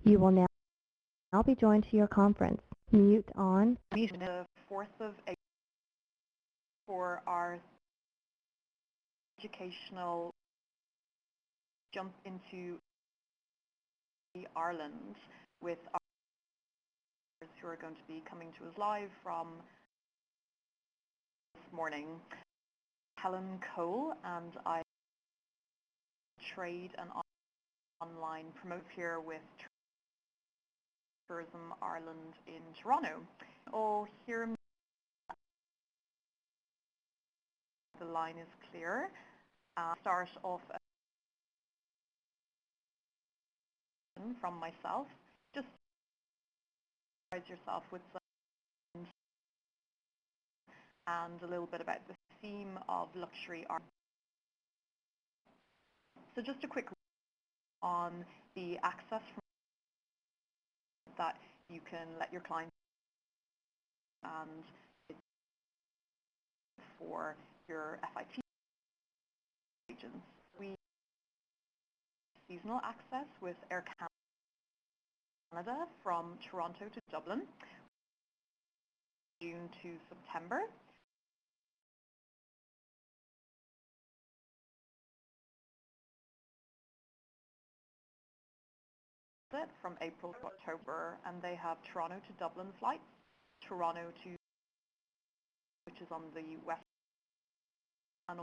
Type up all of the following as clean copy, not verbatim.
You will now be joined to your conference. Mute on. Meeting the 4th of April for our educational jump into Ireland with our who are going to be coming to us live from this morning. Helen Cole, and I trade and online promote here with Tourism Ireland in Toronto. All hear me. The line is clear. Start off from myself. Just surprise yourself with some and a little bit about the theme of luxury art. So just a quick on the access that you can let your clients and for your FIT agents. We seasonal access with Air Canada from Toronto to Dublin, June to September. From April to October, and they have Toronto to Dublin flights, Toronto to, which is on the west, and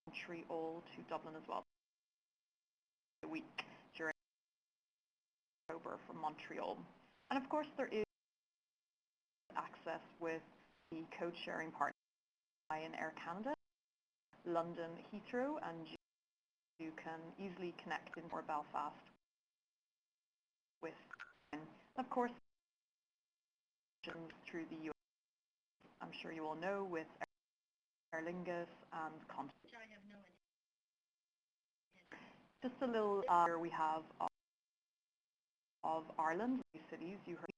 Montreal to Dublin as well. A week during October from Montreal. And of course there is access with the code sharing partner in Air Canada, London Heathrow, and you can easily connect in or Belfast with, and of course through the US. I'm sure you all know with Aer Lingus and Continental. Just a little here we have of Ireland, cities you heard.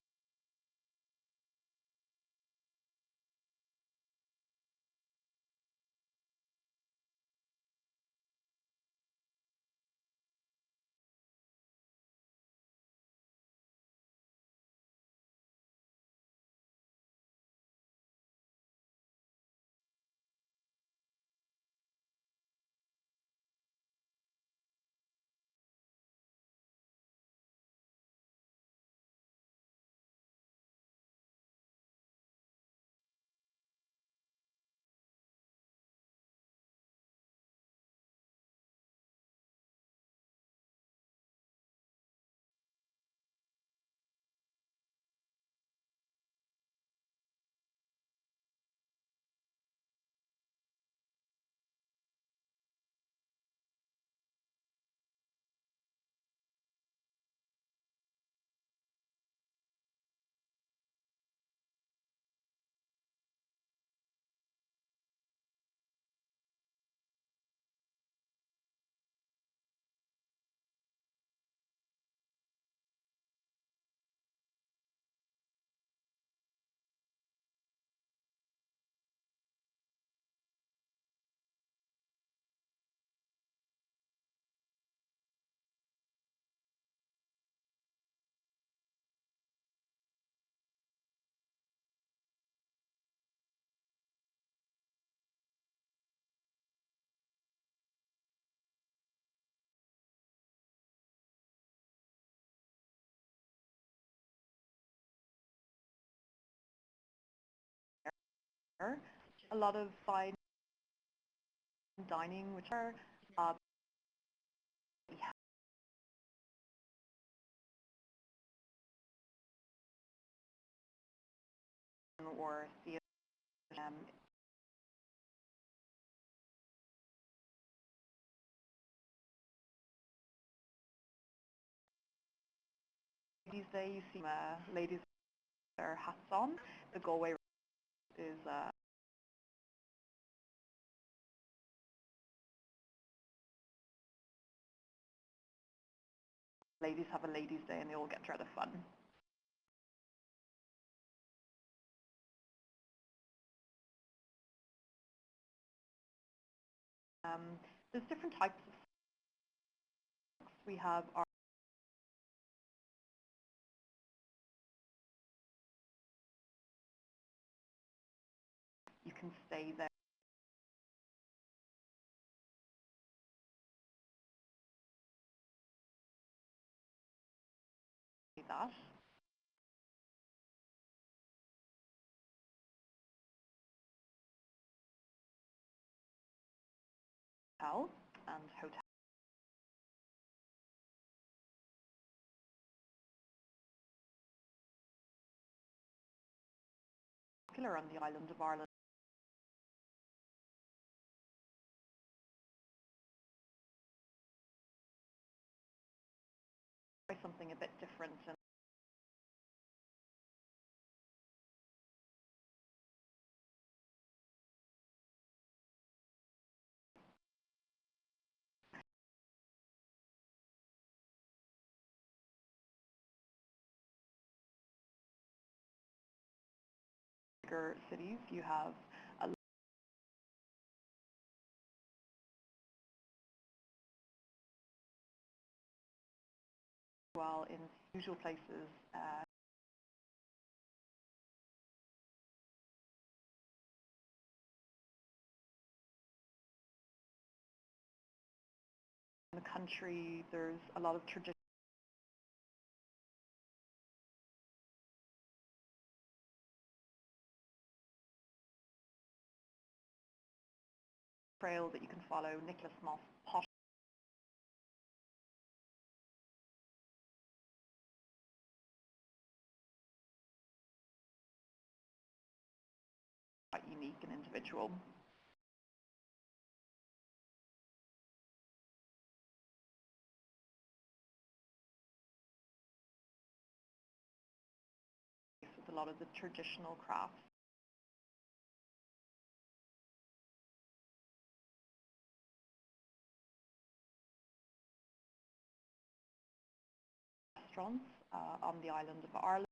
A lot of fine dining, which are or theater. These days you see ladies with their hats on. The Galway is ladies have a ladies' day and they all get rather fun. There's different types of we have our can stay there. That. Hotel and hotel popular on the island of Ireland. Try something a bit different and bigger cities. You have a well in usual places. In the country, there's a lot of tradition. Trail that you can follow, Nicholas Moss Posh, quite unique and individual. With a lot of the traditional crafts. Restaurants on the island of Ireland.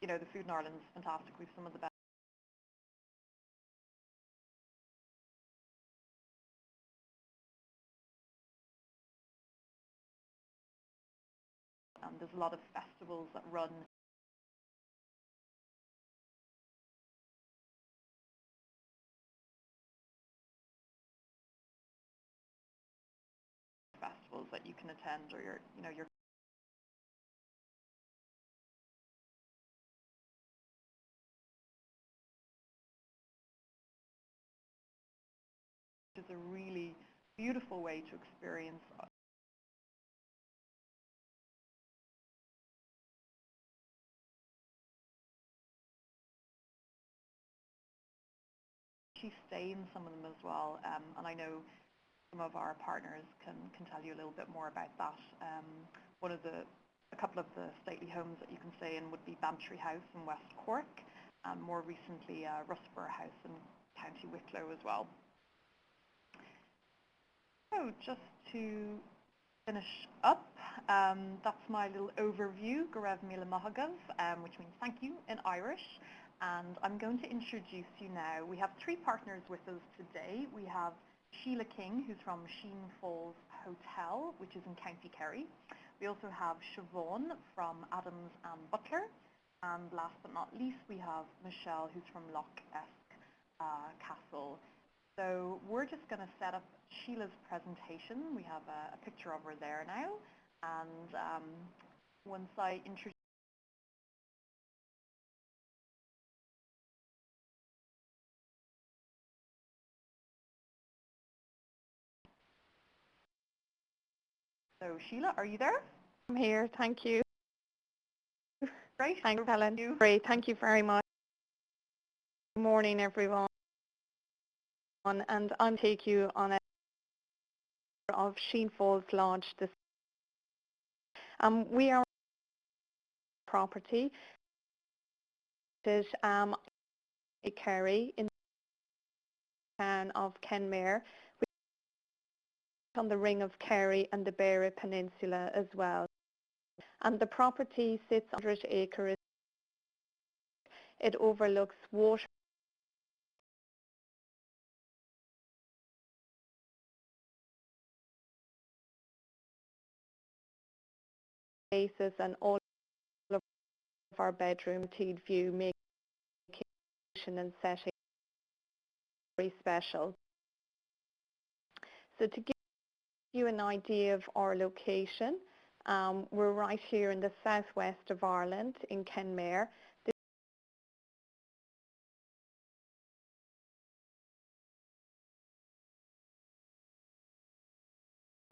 You know, the food in Ireland is fantastic. We have some of the best. And there's a lot of festivals that run festivals that you can attend, or your is a really beautiful way to experience actually stay in some of them as well. And I know some of our partners can tell you a little bit more about that. A couple of the stately homes that you can stay in would be Bantry House in West Cork, and more recently Russborough House in County Wicklow as well. So just to finish up, that's my little overview, Gorev Mila Mahagav, which means thank you in Irish. And I'm going to introduce you now. We have three partners with us today. We have Sheila King, who's from Sheen Falls Hotel, which is in County Kerry. We also have Siobhan from Adams and Butler. And last but not least, we have Michelle, who's from Loch Esk Castle. So we're just going to set up Sheila's presentation. We have a picture of her there now. And once I introduce So Sheila, are you there? I'm here, thank you. Great. Thanks, Helen. Great, thank you very much. Good morning, everyone. And I'll take you on a tour of Sheen Falls Lodge. We are property that Kerry in the town of Kenmare, which is on the ring of Kerry and the Beara Peninsula as well. And the property sits on 100 acres. It overlooks water spaces, and all of our bedroom view, making and setting very special. So to give you an idea of our location, we're right here in the southwest of Ireland in Kenmare. The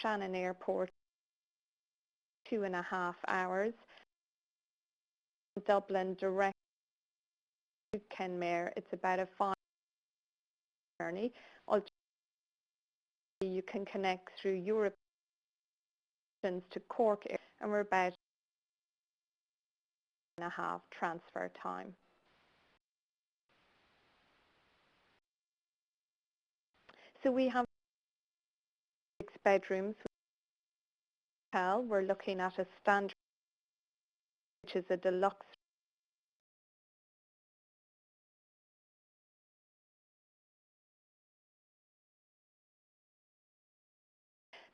Shannon Airport, 2.5 hours. Dublin direct to Kenmare, it's about a 5 journey. Alternatively, you can connect through Europe to Cork, and we're about 1.5 transfer time. So we have 6 bedrooms. We're looking at a standard, which is a deluxe.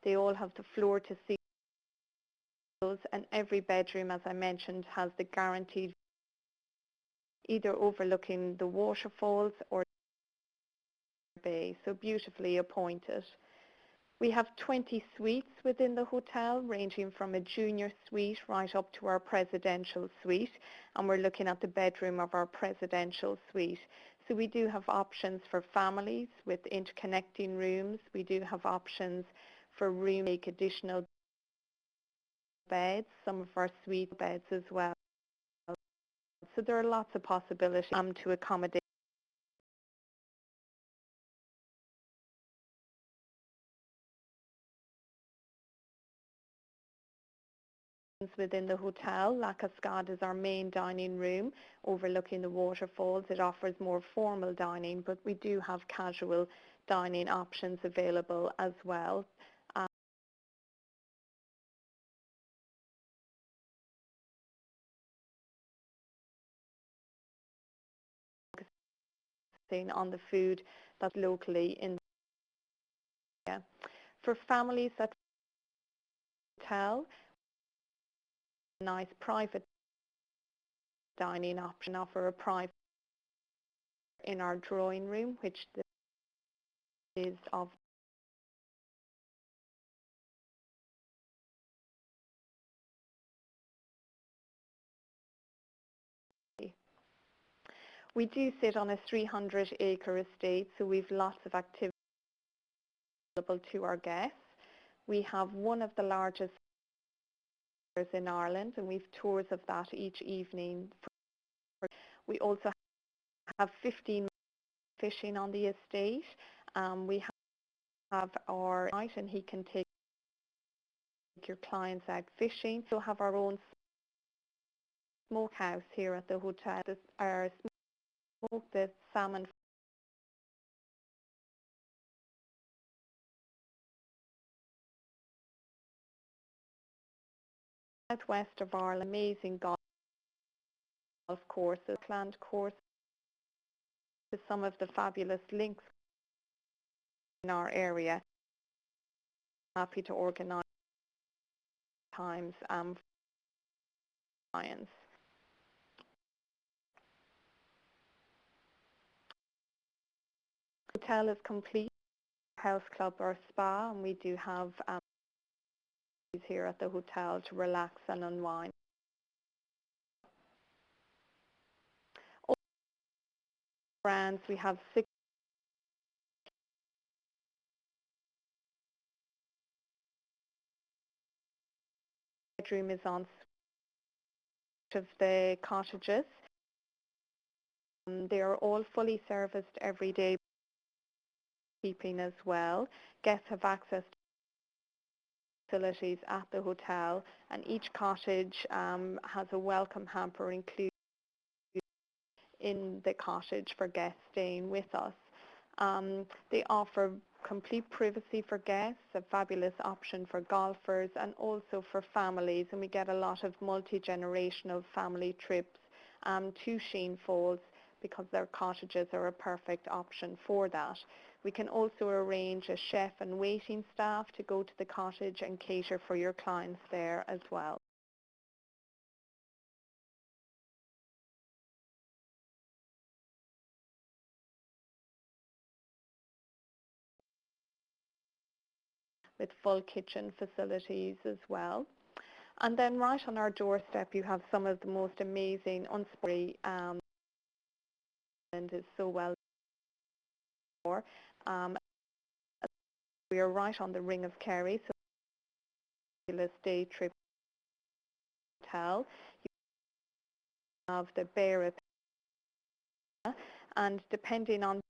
They all have the floor to ceiling, and every bedroom, as I mentioned, has the guaranteed either overlooking the waterfalls or bay, so beautifully appointed. We have 20 suites within the hotel, ranging from a junior suite right up to our presidential suite, and we're looking at the bedroom of our presidential suite. So we do have options for families with interconnecting rooms. We do have options for room make additional beds, some of our suite beds as well. So there are lots of possibilities to accommodate within the hotel. La Cascade is our main dining room overlooking the waterfalls. It offers more formal dining, but we do have casual dining options available as well. On the food that's locally in the area. For families at the hotel, nice private dining option, offer a private in our drawing room, which is of we do sit on a 300-acre estate, so we've lots of activity available to our guests. We have one of the largest in Ireland, and we've tours of that each evening. We also have 15 fishing on the estate. We have our night, and he can take your clients out fishing. We'll have our own smokehouse here at the hotel. Our smoke the salmon southwest of Ireland, amazing golf courses, planned courses, some of the fabulous links in our area. Happy to organise times for clients. The hotel is complete, health club or spa, and we do have here at the hotel to relax and unwind. All brands, we have 6 bedroom is on of the cottages. They are all fully serviced every day, keeping as well. Guests have access to facilities at the hotel, and each cottage has a welcome hamper included in the cottage for guests staying with us. They offer complete privacy for guests, a fabulous option for golfers and also for families, and we get a lot of multi-generational family trips to Sheen Falls because their cottages are a perfect option for that. We can also arrange a chef and waiting staff to go to the cottage and cater for your clients there as well. with full kitchen facilities as well. And then right on our doorstep, you have some of the most amazing unspory and is so well for. We are right on the Ring of Kerry, so fabulous day trip hotel. You have the Beara, and depending on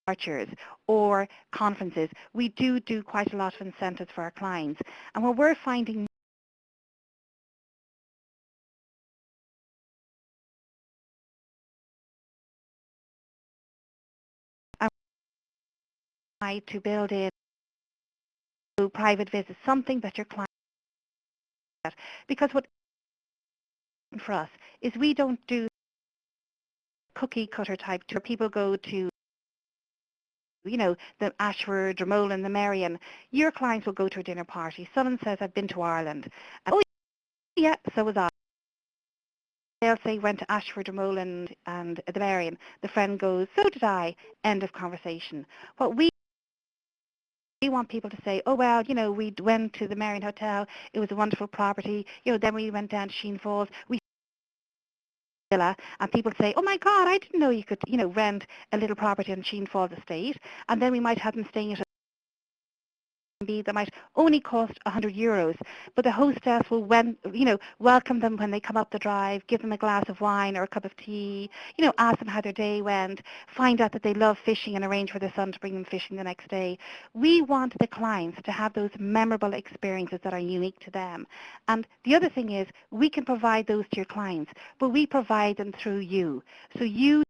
departures or conferences. We do quite a lot of incentives for our clients. And what we're finding to build in private visits, something that your client gets. Because what for us is we don't do cookie cutter type tour. People go to, you know, the Ashford, Dromoland, the Marion. Your clients will go to a dinner party. Someone says, I've been to Ireland. And, oh, yeah, so was I. They'll say, went to Ashford, Dromoland and the Marion. The friend goes, so did I. End of conversation. What we want people to say, oh, well, you know, we went to the Marion Hotel. It was a wonderful property. You know, then we went down to Sheen Falls. We villa, and people say, oh my God, I didn't know you could, you know, rent a little property on Sheen Falls Estate. And then we might have them staying at that might only cost €100, but the hostess will, welcome them when they come up the drive, give them a glass of wine or a cup of tea, you know, ask them how their day went, find out that they love fishing and arrange for their son to bring them fishing the next day. We want the clients to have those memorable experiences that are unique to them. And the other thing is, we can provide those to your clients, but we provide them through you. So you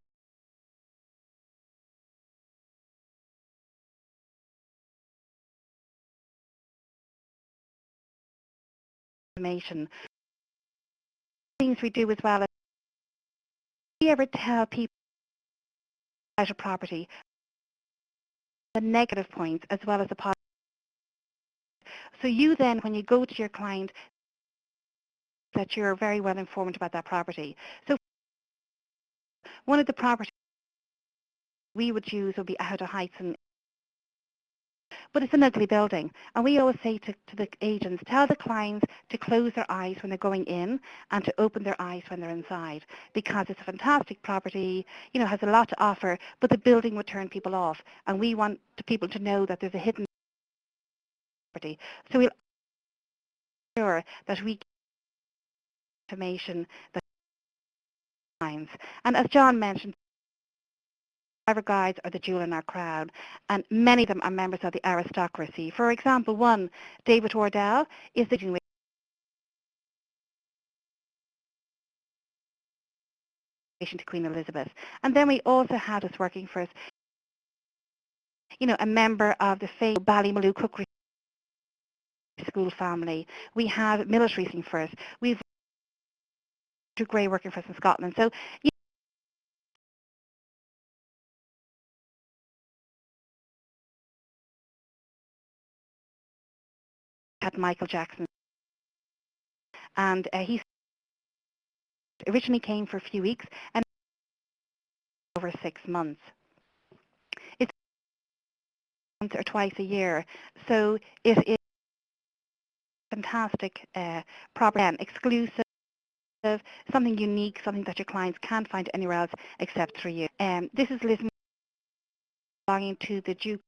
information. Things we do as well is we ever tell people about a property the negative points as well as the positive. So you then, when you go to your client, that you're very well informed about that property. So one of the properties we would use would be Outer Heights, but it's an ugly building. And we always say to the agents, tell the clients to close their eyes when they're going in and to open their eyes when they're inside, because it's a fantastic property, you know, has a lot to offer, but the building would turn people off. And we want people to know that there's a hidden property. So we'll ensure that we get information that clients. And as John mentioned, driver guides are the jewel in our crown, and many of them are members of the aristocracy. For example, one, David Wardell, is the relation to Queen Elizabeth. And then we also had us working for us, you know, a member of the famous Ballymaloo Cookery School family. We have military thing for us. We've Drew Gray working for us in Scotland. So you had Michael Jackson, and he originally came for a few weeks and over 6 months. It's once or twice a year, so it is fantastic, proper, exclusive, something unique, something that your clients can't find anywhere else except through you. This is Liz belonging to the Duke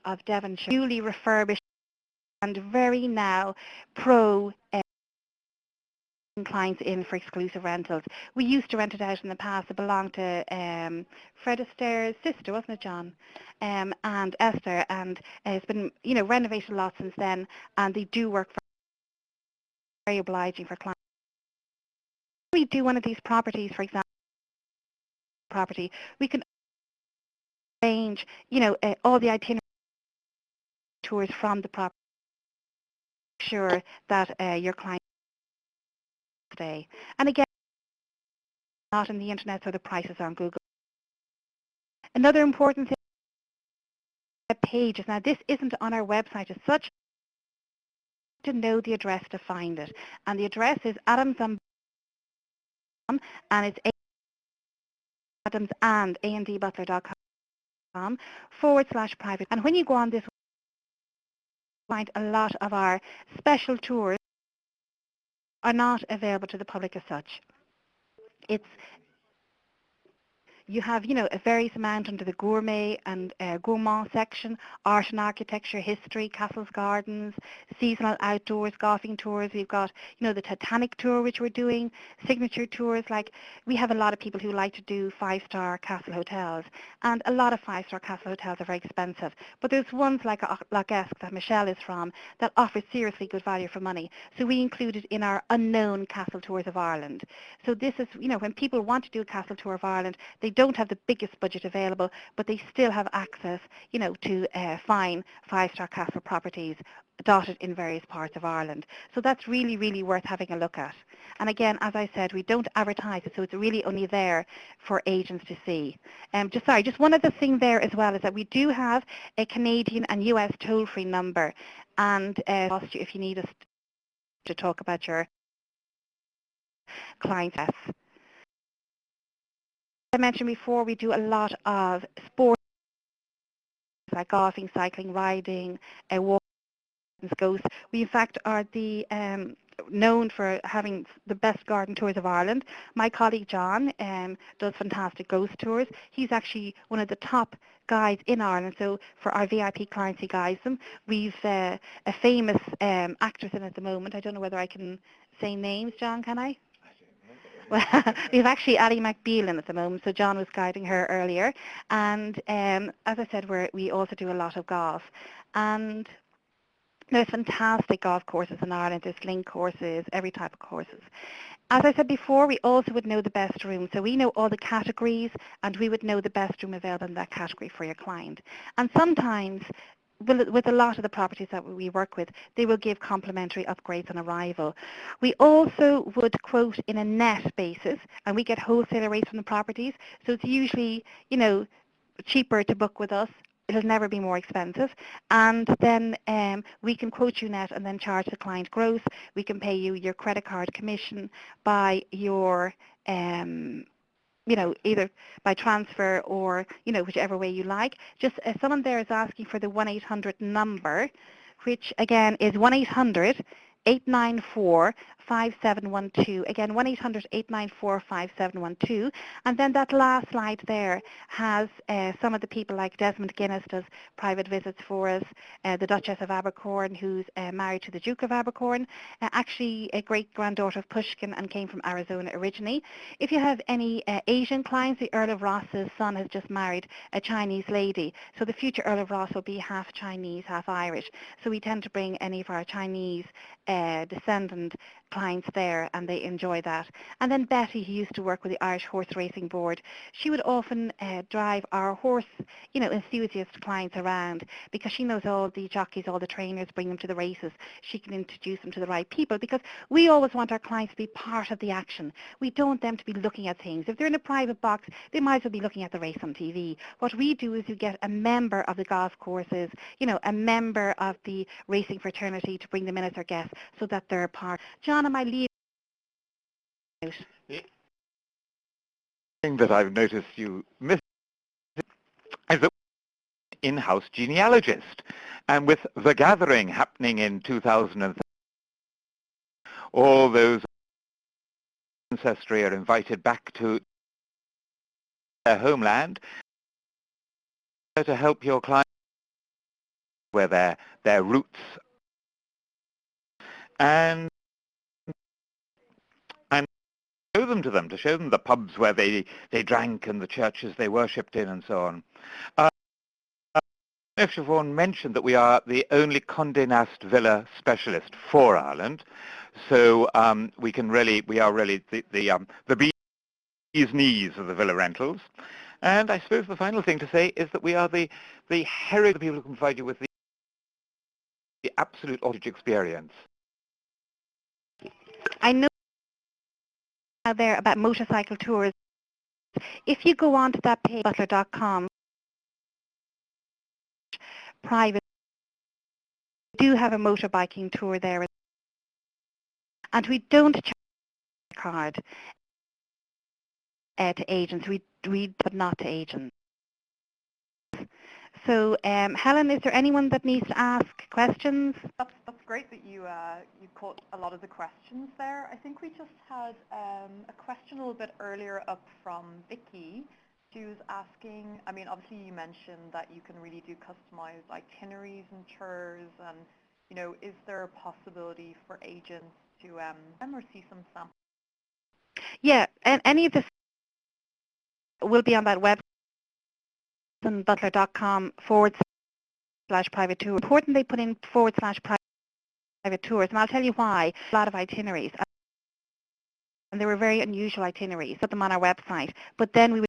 of Devonshire, newly refurbished and very now pro clients in for exclusive rentals. We used to rent it out in the past. It belonged to Fred Astaire's sister, wasn't it, John? And Esther, and it's been, you know, renovated a lot since then, and they do work very obliging for clients. We do one of these properties, for example, we can arrange, you know, all the itinerary tours from the property, sure that your clients stay. And again, not on the internet, so the prices are on Google. Another important thing, pages. Now, this isn't on our website as such, to know the address to find it. And the address is adamsandbutler.com, and it's adamsandbutler.com /private. And when you go on this, you'll find a lot of our special tours are not available to the public as such. It's You have, a various amount under the gourmet and gourmand section, art and architecture, history, castles, gardens, seasonal outdoors, golfing tours. We've got, the Titanic tour, which we're doing, signature tours. Like, we have a lot of people who like to do five-star castle hotels, and a lot of five-star castle hotels are very expensive. But there's ones like Esk that Michelle is from that offer seriously good value for money. So we include it in our unknown castle tours of Ireland. So this is, when people want to do a castle tour of Ireland, they don't have the biggest budget available, but they still have access, to fine five-star castle properties dotted in various parts of Ireland. So that's really, really worth having a look at. And again, as I said, we don't advertise it, so it's really only there for agents to see. Just one other thing there as well is that we do have a Canadian and US toll-free number, and if you need us to talk about your clients. I mentioned before, we do a lot of sports like golfing, cycling, riding, walking, ghosts. We in fact are the known for having the best garden tours of Ireland. My colleague John does fantastic ghost tours. He's actually one of the top guides in Ireland, so for our VIP clients he guides them. We've a famous actress in at the moment. I don't know whether I can say names, John, can I? Well, we have actually Ali McBeal in at the moment, so John was guiding her earlier. And as I said, we also do a lot of golf. And there's fantastic golf courses in Ireland. There's link courses, every type of courses. As I said before, we also would know the best room. So we know all the categories, and we would know the best room available in that category for your client. And sometimes, with a lot of the properties that we work with, they will give complimentary upgrades on arrival. We also would quote in a net basis, and we get wholesaler rates from the properties. So it's usually, cheaper to book with us. It'll never be more expensive. And then we can quote you net and then charge the client gross. We can pay you your credit card commission by your either by transfer or, whichever way you like. Just someone there is asking for the 1-800 number, which again is 1-800-894-5712. Again, 1-800-894-5712. And then that last slide there has some of the people like Desmond Guinness does private visits for us, the Duchess of Abercorn, who's married to the Duke of Abercorn, actually a great-granddaughter of Pushkin and came from Arizona originally. If you have any Asian clients, the Earl of Ross's son has just married a Chinese lady. So the future Earl of Ross will be half Chinese, half Irish. So we tend to bring any of our Chinese descendant clients there, and they enjoy that. And then Betty, who used to work with the Irish Horse Racing Board, she would often drive our horse, enthusiast clients around because she knows all the jockeys, all the trainers, bring them to the races. She can introduce them to the right people because we always want our clients to be part of the action. We don't want them to be looking at things. If they're in a private box, they might as well be looking at the race on TV. What we do is you get a member of the golf courses, a member of the racing fraternity to bring them in as their guests so that they're part. John, am I leaving out? The thing that I've noticed you miss is that in-house genealogist. And with the gathering happening in 2003, all those ancestry are invited back to their homeland to help your clients where their roots and show them to them, to show them the pubs where they drank and the churches they worshipped in and so on. If Siobhan mentioned that we are the only Condé Nast Villa specialist for Ireland, so we are really the bee's knees of the villa rentals. And I suppose the final thing to say is that we are the heritage of the people who can provide you with the absolute authentic experience. I know out there about motorcycle tours. If you go onto that page, butler.com, private, we do have a motorbiking tour there. And we don't charge a card to agents. We but not to agents. So, Helen, is there anyone that needs to ask questions? That's great that you caught a lot of the questions there. I think we just had a question a little bit earlier up from Vicky. She was asking, I mean, obviously you mentioned that you can really do customized itineraries and tours, and, you know, is there a possibility for agents to or see some samples? Yeah, and any of this will be on that website, butler.com/private tour. Important they put in /private tours, and I'll tell you why. A lot of itineraries, and they were very unusual itineraries. Put them on our website, but then we would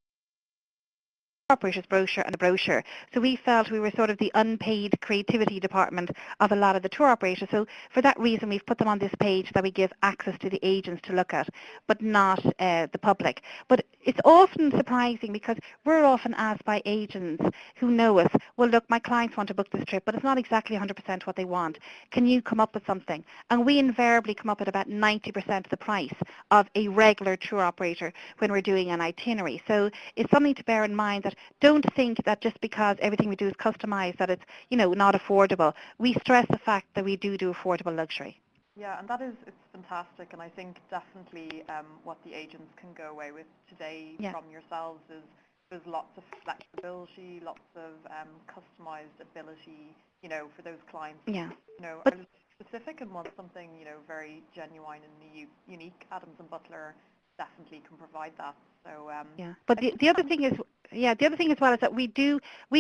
operator's brochure and the brochure. So we felt we were sort of the unpaid creativity department of a lot of the tour operators. So for that reason, we've put them on this page that we give access to the agents to look at, but not the public. But it's often surprising because we're often asked by agents who know us, well, look, my clients want to book this trip, but it's not exactly 100% what they want. Can you come up with something? And we invariably come up with about 90% of the price of a regular tour operator when we're doing an itinerary. So it's something to bear in mind that don't think that just because everything we do is customized that it's, you know, not affordable. We stress the fact that we do affordable luxury. Yeah, and it's fantastic, and I think definitely what the agents can go away with today from yourselves is there's lots of flexibility, lots of customized ability, you know, for those clients. Yeah. You know, But are specific and want something, you know, very genuine and unique. Adams and Butler definitely can provide that. So yeah. But the other thing is, the other thing as well is that we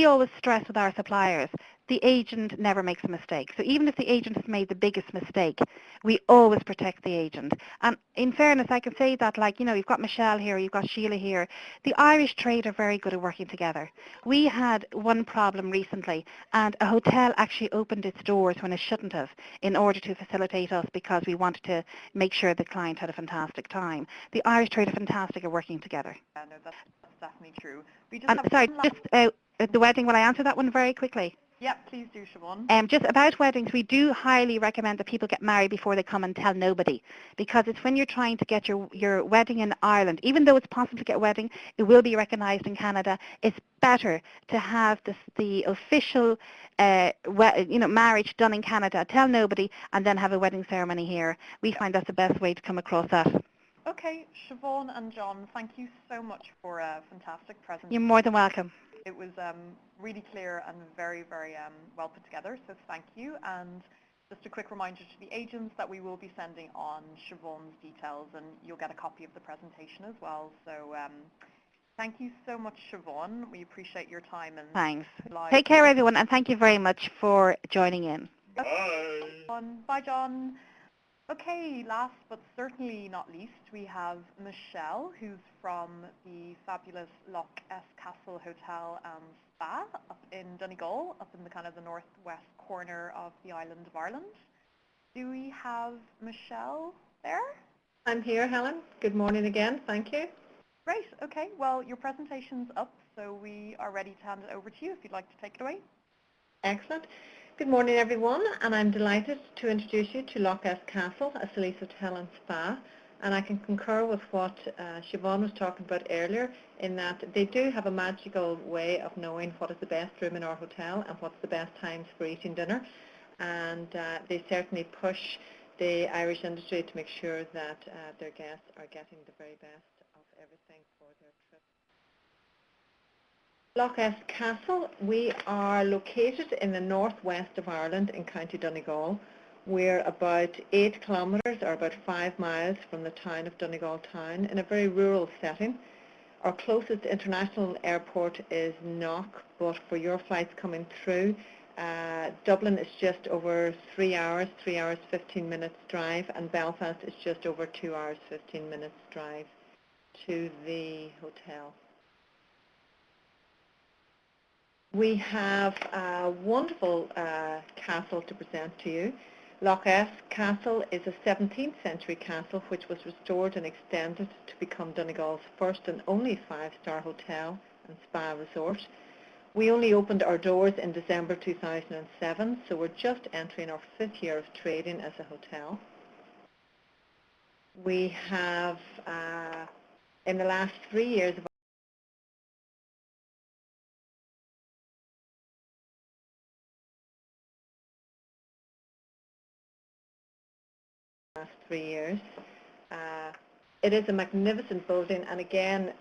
always stress with our suppliers, the agent never makes a mistake. So even if the agent has made the biggest mistake, we always protect the agent. And in fairness, I can say that, like, you know, you've got Michelle here, you've got Sheila here. The Irish trade are very good at working together. We had one problem recently, and a hotel actually opened its doors when it shouldn't have in order to facilitate us because we wanted to make sure the client had a fantastic time. The Irish trade are fantastic at working together. yeah, no, that's definitely true. We just have Sorry, one last... just the wedding, will I answer that one very quickly? Yeah, please do, Siobhan. Just about weddings, we do highly recommend that people get married before they come and tell nobody, because it's when you're trying to get your wedding in Ireland, even though it's possible to get a wedding, it will be recognised in Canada, it's better to have the official marriage done in Canada, tell nobody, and then have a wedding ceremony here. We find that's the best way to come across that. Okay, Siobhan and John, thank you so much for a fantastic presentation. You're more than welcome. It was really clear and very, very well put together, so thank you. And just a quick reminder to the agents that we will be sending on Siobhan's details, and you'll get a copy of the presentation as well. So thank you so much, Siobhan. We appreciate your time. And thanks. Take care, everyone, and thank you very much for joining in. Bye. Bye, John. Okay, last but certainly not least, we have Michelle, who's from the fabulous Loch S Castle Hotel and Spa up in Donegal, up in the kind of the northwest corner of the island of Ireland. Do we have Michelle there? I'm here, Helen. Good morning again. Thank you. Great. Okay. Well, your presentation's up, so we are ready to hand it over to you if you'd like to take it away. Excellent. Good morning, everyone, and I'm delighted to introduce you to Loch S Castle, a Solis Hotel and Spa. And I can concur with what Siobhan was talking about earlier, in that they do have a magical way of knowing what is the best room in our hotel and what's the best times for eating dinner. And they certainly push the Irish industry to make sure that their guests are getting the very best of everything for their trip. Loch S Castle, we are located in the northwest of Ireland in County Donegal. We're about 8 kilometres or about 5 miles from the town of Donegal town in a very rural setting. Our closest international airport is Knock, but for your flights coming through, Dublin is just over 3 hours, 3 hours 15 minutes drive, and Belfast is just over 2 hours 15 minutes drive to the hotel. We have a wonderful castle to present to you. Loch S Castle is a 17th century castle which was restored and extended to become Donegal's first and only 5-star hotel and spa resort. We only opened our doors in December 2007, so we're just entering our 5th year of trading as a hotel. We have, in the last 3 years of last 3 years. It is a magnificent building, and again,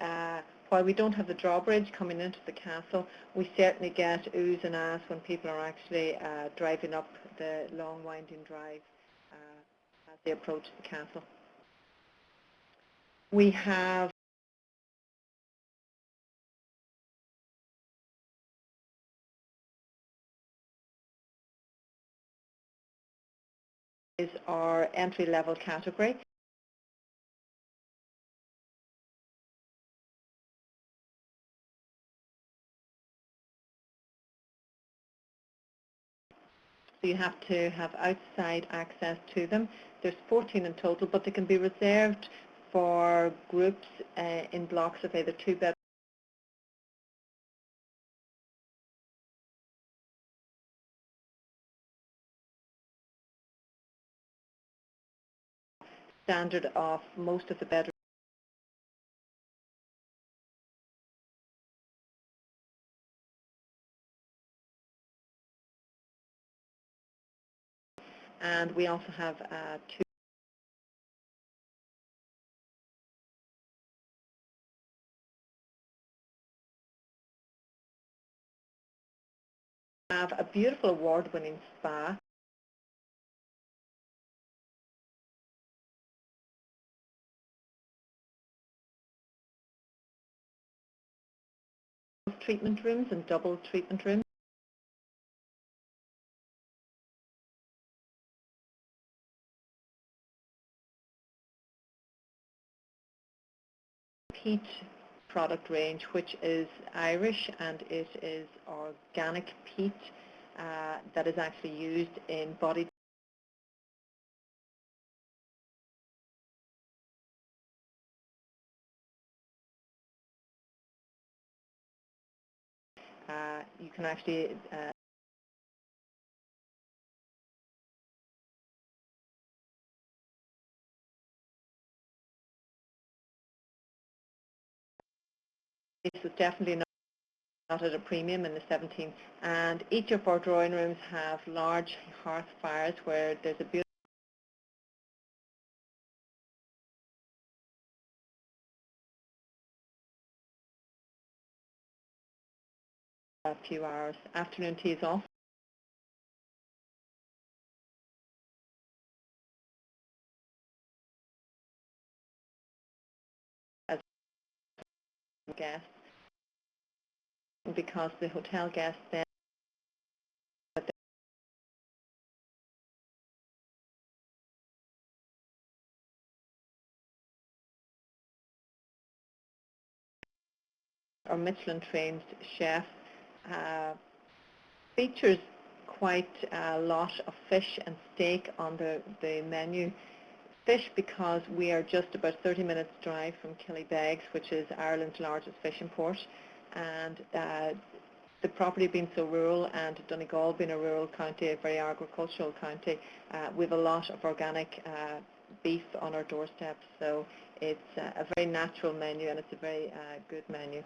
while we don't have the drawbridge coming into the castle, we certainly get oohs and ahs when people are actually driving up the long winding drive as they approach the castle. We have our entry-level category. So you have to have outside access to them. There's 14 in total, but they can be reserved for groups in blocks of either 2 bedrooms. Standard of most of the bedrooms. And we also have 2 have a beautiful award-winning spa. Treatment rooms and double treatment rooms. Peat product range, which is Irish, and it is organic peat that is actually used in body you can actually this is definitely not at a premium in the 17th. And each of our drawing rooms have large hearth fires where there's a beautiful few hours. Afternoon tea is off. As guests, because the hotel guests then our Michelin-trained chef features quite a lot of fish and steak on the menu. Fish because we are just about 30 minutes drive from Killybegs, which is Ireland's largest fishing port, and the property being so rural and Donegal being a rural county, a very agricultural county, we have a lot of organic beef on our doorstep, so it's a very natural menu and it's a very good menu.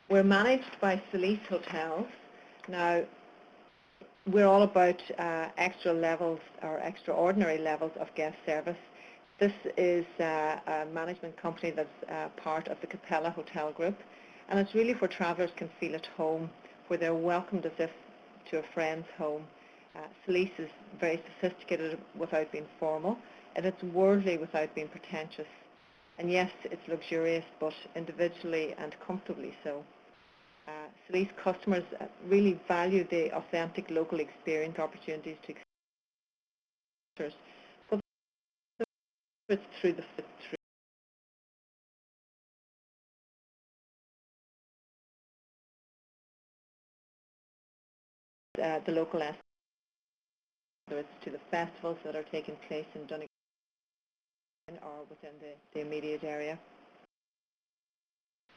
We're managed by Solis Hotels. Now, we're all about extra levels or extraordinary levels of guest service. This is a management company that's part of the Capella Hotel Group, and it's really where travellers can feel at home, where they're welcomed as if to a friend's home. Solis is very sophisticated without being formal, and it's worldly without being pretentious. And yes, it's luxurious, but individually and comfortably so. Solis customers really value the authentic local experience opportunities to experience. Whether it's through the local aspect, whether it's to the festivals that are taking place in Donegal or within the immediate area,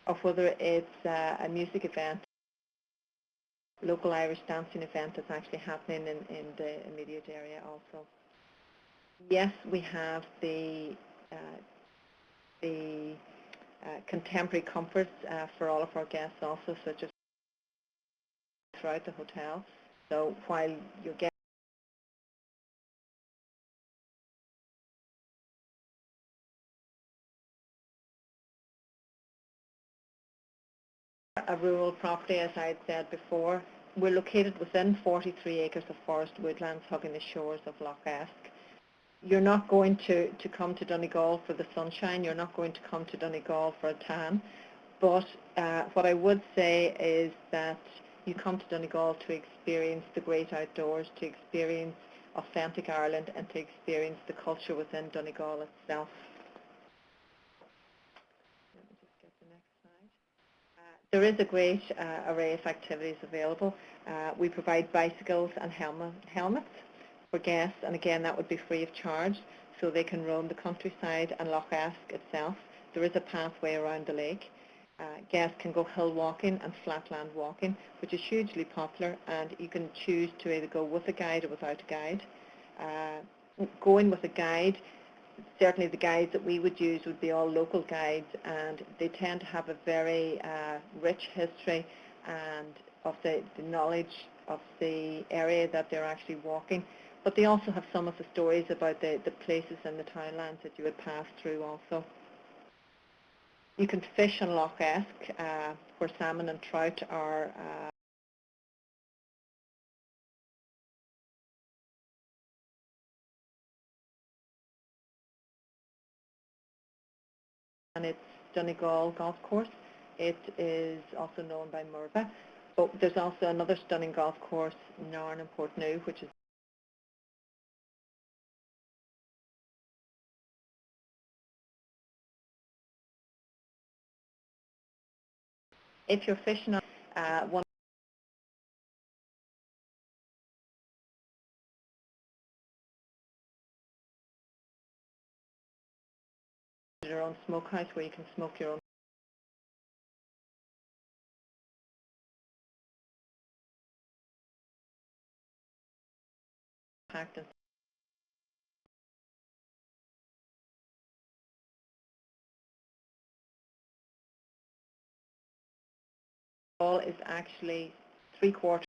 or whether it's a music event, local Irish dancing event that's actually happening in the immediate area also. Yes, we have the contemporary comforts for all of our guests also, such as throughout the hotel. So while your guests a rural property, as I had said before. We're located within 43 acres of forest woodlands hugging the shores of Lough Esk. You're not going to come to Donegal for the sunshine. You're not going to come to Donegal for a tan. But what I would say is that you come to Donegal to experience the great outdoors, to experience authentic Ireland, and to experience the culture within Donegal itself. Let me just get the next slide. There is a great array of activities available. We provide bicycles and helmets for guests, and again that would be free of charge, so they can roam the countryside and Lough Esk itself. There is a pathway around the lake. Guests can go hill walking and flatland walking, which is hugely popular, and you can choose to either go with a guide or without a guide. Going with a guide, certainly the guides that we would use would be all local guides, and they tend to have a very rich history and of the knowledge of the area that they're actually walking. But they also have some of the stories about the places and the townlands that you would pass through also. You can fish on Lough Esk, where salmon and trout are and it's Donegal Golf Course. It is also known by Murva. But there's also another stunning golf course, Narn and Portneuf, which is if you're fishing on one your own smokehouse where you can smoke your own packed and all is actually 3/4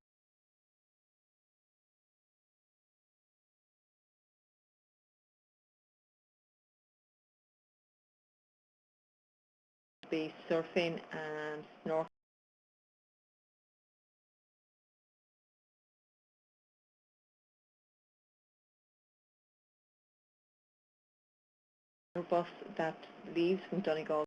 be surfing and snorkeling. Bus that leaves from Donegal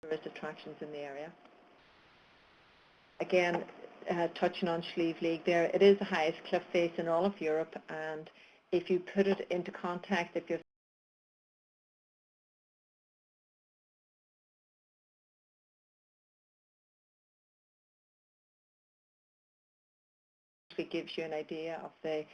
tourist attractions in the area. Again, touching on Slieve League there, it is the highest cliff face in all of Europe, and if you put it into context, if you it gives you an idea of the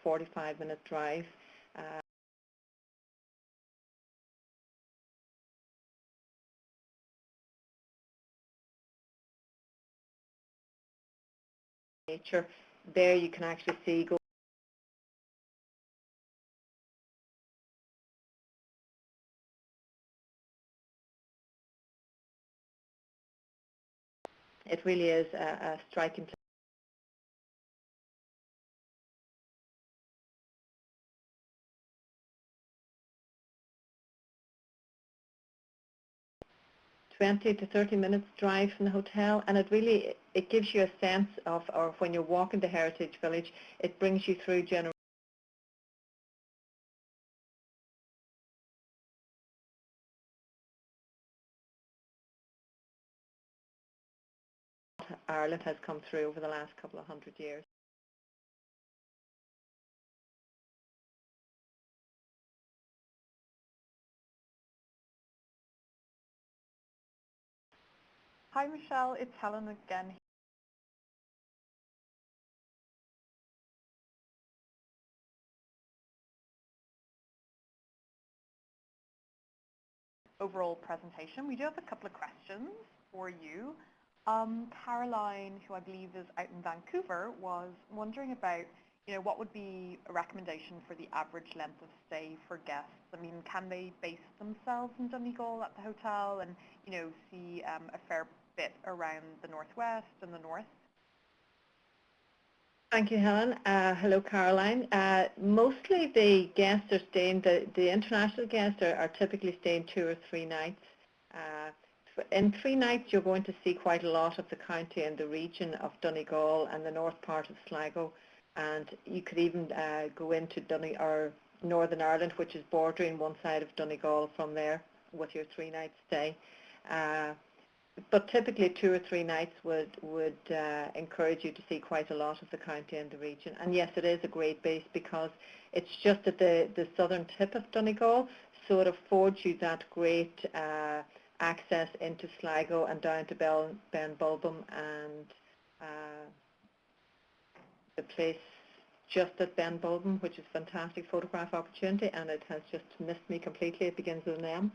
45-minute drive. Nature. There you can actually see go it really is a striking place. 20 to 30 minutes drive from the hotel, and it gives you a sense of, or when you're walking the Heritage Village, it brings you through Ireland has come through over the last couple of hundred years. Hi Michelle, it's Helen again. Overall presentation. We do have a couple of questions for you. Caroline, who I believe is out in Vancouver, was wondering about what would be a recommendation for the average length of stay for guests? I mean, can they base themselves in Donegal at the hotel and, see a fair bit around the northwest and the north? Thank you, Helen. Hello, Caroline. Mostly the guests are staying, the international guests are typically staying 2 or 3 nights. In 3 nights, you're going to see quite a lot of the county and the region of Donegal and the north part of Sligo. And you could even go into Northern Ireland, which is bordering one side of Donegal from there with your 3-night stay. But typically 2 or 3 nights would encourage you to see quite a lot of the county and the region. And yes, it is a great base because it's just at the southern tip of Donegal, so it affords you that great access into Sligo and down to Benbulbum and the place just at Benbulbum, which is a fantastic photograph opportunity, and it has just missed me completely. It begins with an M.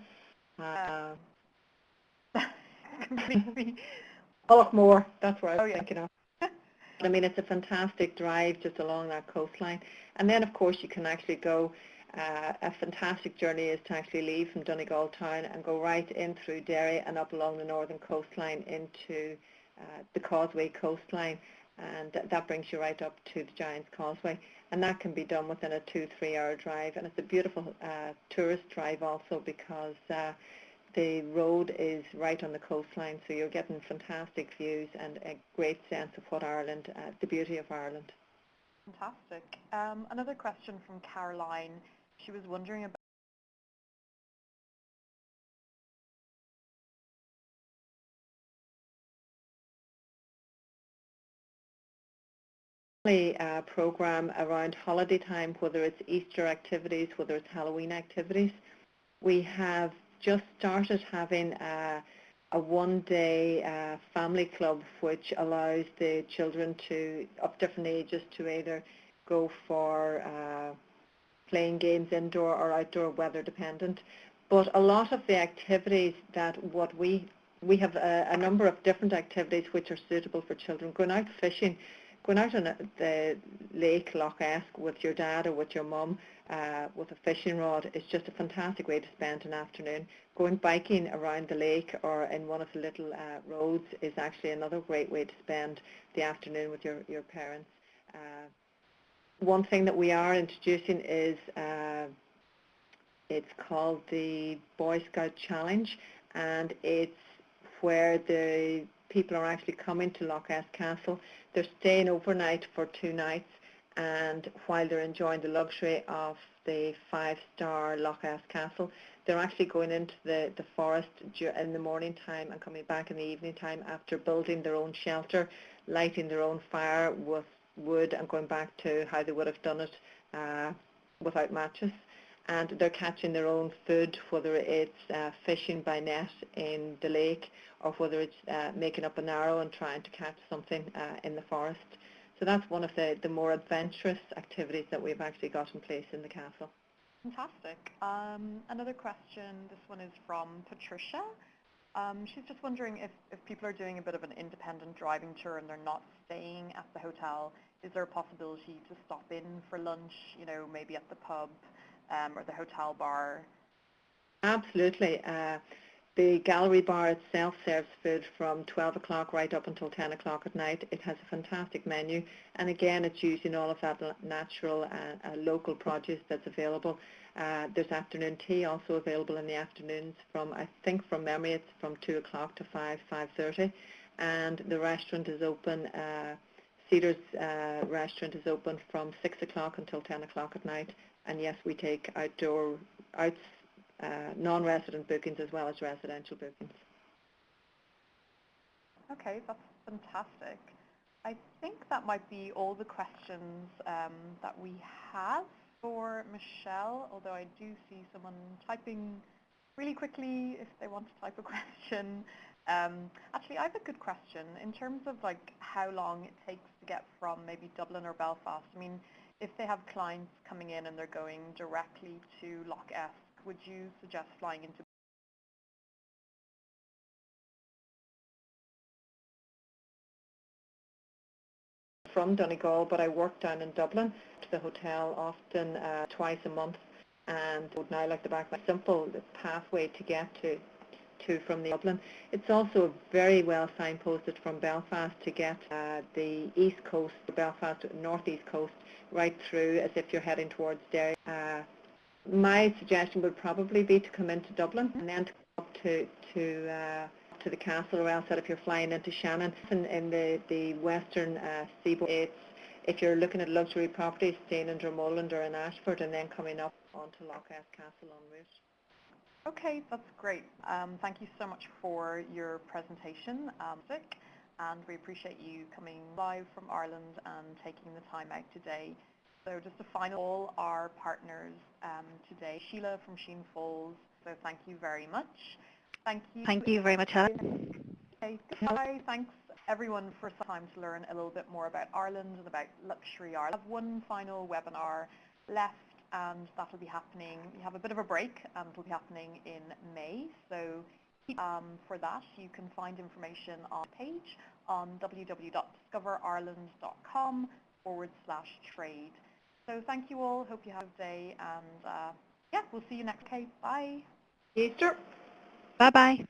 Completely. More, that's what I was yeah. thinking of. I mean, it's a fantastic drive just along that coastline. And then, of course, you can actually go, a fantastic journey is to actually leave from Donegal town and go right in through Derry and up along the northern coastline into the Causeway coastline. And that brings you right up to the Giant's Causeway. And that can be done within a 2-3 hour drive. And it's a beautiful tourist drive also because the road is right on the coastline, so you're getting fantastic views and a great sense of what Ireland, the beauty of Ireland. Fantastic. Another question from Caroline. She was wondering about program around holiday time, whether it's Easter activities, whether it's Halloween activities. We have just started having a 1-day family club which allows the children of different ages to either go for playing games indoor or outdoor, weather dependent. But a lot of the activities that we have a number of different activities which are suitable for children. Going out fishing, going out on the lake, Loch Esk with your dad or with your mum with a fishing rod is just a fantastic way to spend an afternoon. Going biking around the lake or in one of the little roads is actually another great way to spend the afternoon with your parents. One thing that we are introducing is it's called the Boy Scout Challenge, and it's where the people are actually coming to Loch Esk Castle. They're staying overnight for 2 nights, and while they're enjoying the luxury of the 5-star Loch Esk Castle, they're actually going into the forest in the morning time and coming back in the evening time after building their own shelter, lighting their own fire with wood and going back to how they would have done it without matches. And they're catching their own food, whether it's fishing by net in the lake or whether it's making up an arrow and trying to catch something in the forest. So that's one of the more adventurous activities that we've actually got in place in the castle. Fantastic. Another question, this one is from Patricia. She's just wondering if people are doing a bit of an independent driving tour and they're not staying at the hotel, is there a possibility to stop in for lunch, maybe at the pub or the hotel bar? Absolutely. The gallery bar itself serves food from 12 o'clock right up until 10 o'clock at night. It has a fantastic menu, and again, it's using all of that natural local produce that's available. There's afternoon tea also available in the afternoons from memory, it's from 2 o'clock to 5:30, and the restaurant is open. Cedar's restaurant is open from 6 o'clock until 10 o'clock at night, and yes, we take non-resident bookings as well as residential bookings. Okay, that's fantastic. I think that might be all the questions that we have for Michelle, although I do see someone typing really quickly if they want to type a question. Actually, I have a good question. In terms of how long it takes to get from maybe Dublin or Belfast, I mean, if they have clients coming in and they're going directly to Loch Esk, would you suggest flying into from Donegal, but I work down in Dublin to the hotel often twice a month, and would now like the back of my simple pathway to get to from the Dublin. It's also very well signposted from Belfast to get the east coast, Belfast northeast coast, right through as if you're heading towards Derry. My suggestion would probably be to come into Dublin and then to come up to the castle, or else that if you're flying into Shannon in the western seaboard, if you're looking at luxury properties, staying in Dromoland or in Ashford and then coming up onto Loch Esk Castle en route. Okay, that's great. Thank you so much for your presentation, Vic, and we appreciate you coming live from Ireland and taking the time out today. So just to final, all our partners today, Sheila from Sheen Falls, so thank you very much. Thank you. Thank you very much, Helen. Okay, goodbye. Thanks everyone for some time to learn a little bit more about Ireland and about luxury Ireland. I have one final webinar left, and that'll be happening. We have a bit of a break, and it'll be happening in May. So for that, you can find information on the page on www.discoverIreland.com/trade. So thank you all. Hope you have a good day, and yeah, we'll see you next. Okay, bye. Easter. Bye-bye.